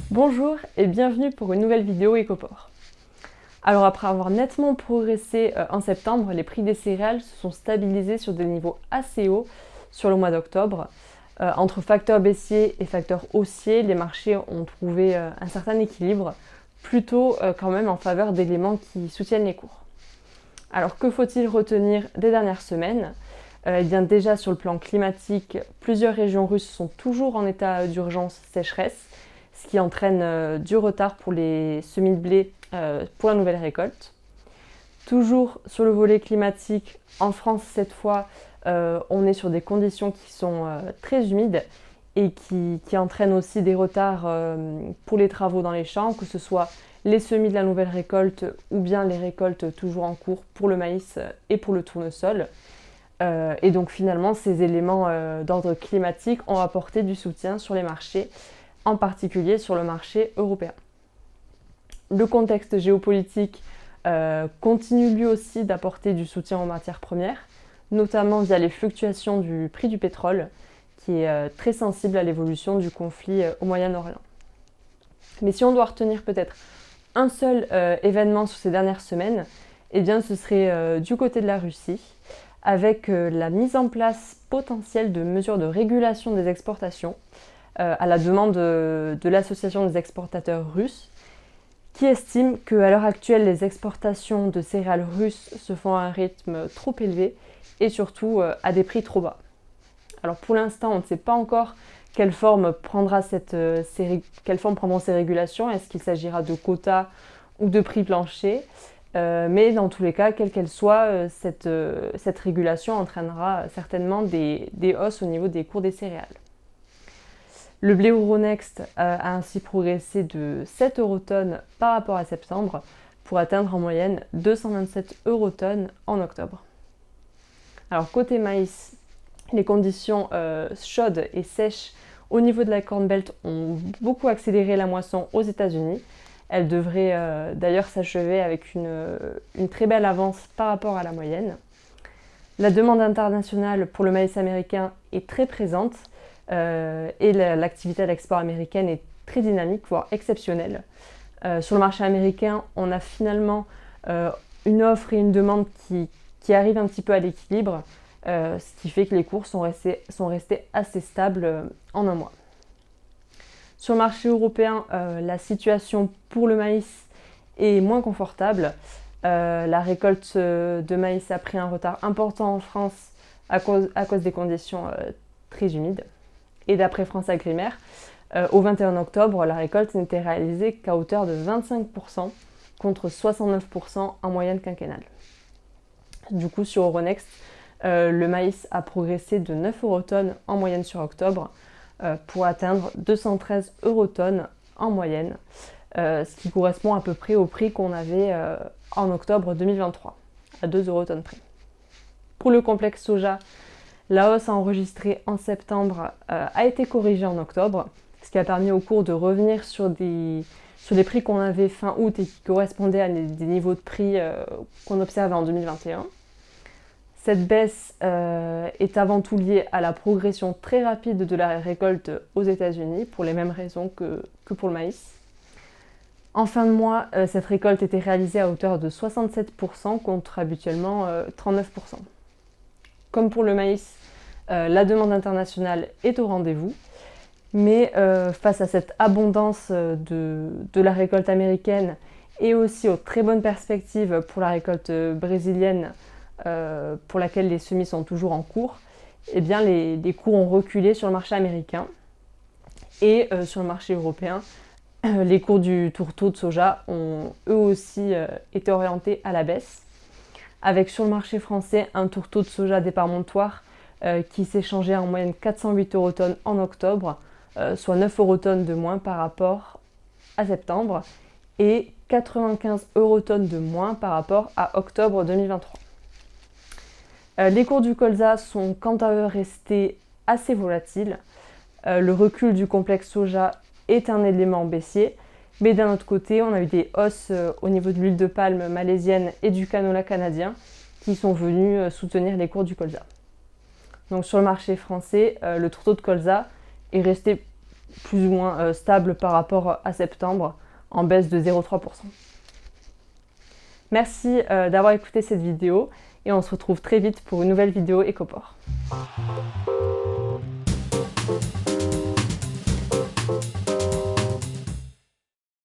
Bonjour et bienvenue pour une nouvelle vidéo Ecoport. Alors après avoir nettement progressé en septembre, les prix des céréales se sont stabilisés sur des niveaux assez hauts sur le mois d'octobre. Entre facteurs baissiers et facteurs haussiers, les marchés ont trouvé un certain équilibre, plutôt quand même en faveur d'éléments qui soutiennent les cours. Alors que faut-il retenir des dernières semaines ? Eh bien déjà sur le plan climatique, plusieurs régions russes sont toujours en état d'urgence sécheresse, ce qui entraîne du retard pour les semis de blé pour la nouvelle récolte. Toujours sur le volet climatique, en France cette fois, on est sur des conditions qui sont très humides et qui entraînent aussi des retards pour les travaux dans les champs, que ce soit les semis de la nouvelle récolte ou bien les récoltes toujours en cours pour le maïs et pour le tournesol. Et donc finalement, ces éléments d'ordre climatique ont apporté du soutien sur les marchés, en particulier sur le marché européen. Le contexte géopolitique continue lui aussi d'apporter du soutien aux matières premières, notamment via les fluctuations du prix du pétrole, qui est très sensible à l'évolution du conflit au Moyen-Orient. Mais si on doit retenir peut-être un seul événement sur ces dernières semaines, eh bien ce serait du côté de la Russie, avec la mise en place potentielle de mesures de régulation des exportations, à la demande de l'Association des exportateurs russes, qui estime qu'à l'heure actuelle, les exportations de céréales russes se font à un rythme trop élevé et surtout à des prix trop bas. Alors pour l'instant, on ne sait pas encore quelle forme prendront ces régulations. Est-ce qu'il s'agira de quotas ou de prix planchers ? Mais dans tous les cas, quelle qu'elle soit, cette régulation entraînera certainement des hausses au niveau des cours des céréales. Le blé Euronext a ainsi progressé de 7 eurotonnes par rapport à septembre pour atteindre en moyenne 227 eurotonnes en octobre. Alors côté maïs, les conditions chaudes et sèches au niveau de la Corn Belt ont beaucoup accéléré la moisson aux États-Unis. Elle devrait d'ailleurs s'achever avec une très belle avance par rapport à la moyenne. La demande internationale pour le maïs américain est très présente et l'activité à l'export américaine est très dynamique, voire exceptionnelle. Sur le marché américain, on a finalement une offre et une demande qui arrivent un petit peu à l'équilibre, ce qui fait que les cours sont restés assez stables en un mois. Sur le marché européen, la situation pour le maïs est moins confortable. La récolte de maïs a pris un retard important en France à cause des conditions très humides. Et d'après France Agrimer, au 21 octobre, la récolte n'était réalisée qu'à hauteur de 25% contre 69% en moyenne quinquennale. Du coup, sur Euronext, le maïs a progressé de 9 eurotonnes en moyenne sur octobre pour atteindre 213 eurotonnes en moyenne, ce qui correspond à peu près au prix qu'on avait en octobre 2023, à 2 eurotonnes près. Pour le complexe soja, la hausse enregistrée en septembre a été corrigée en octobre, ce qui a permis au cours de revenir sur les prix qu'on avait fin août et qui correspondaient à des niveaux de prix qu'on observait en 2021. Cette baisse est avant tout liée à la progression très rapide de la récolte aux États-Unis, pour les mêmes raisons que pour le maïs. En fin de mois, cette récolte était réalisée à hauteur de 67% contre habituellement 39%. Comme pour le maïs, la demande internationale est au rendez-vous, mais face à cette abondance de la récolte américaine et aussi aux très bonnes perspectives pour la récolte brésilienne, pour laquelle les semis sont toujours en cours, eh bien les cours ont reculé sur le marché américain et sur le marché européen. Les cours du tourteau de soja ont eux aussi été orientés à la baisse, avec sur le marché français un tourteau de soja départementoir qui s'échangeait en moyenne 408 eurotonnes en octobre, soit 9 eurotonnes de moins par rapport à septembre et 95 eurotonnes de moins par rapport à octobre 2023. Les cours du colza sont quant à eux restés assez volatiles. Le recul du complexe soja est un élément baissier, mais d'un autre côté, on a eu des hausses au niveau de l'huile de palme malaisienne et du canola canadien qui sont venus soutenir les cours du colza. Donc sur le marché français, le tourteau de colza est resté plus ou moins stable par rapport à septembre, en baisse de 0,3%. Merci d'avoir écouté cette vidéo et on se retrouve très vite pour une nouvelle vidéo Écoport.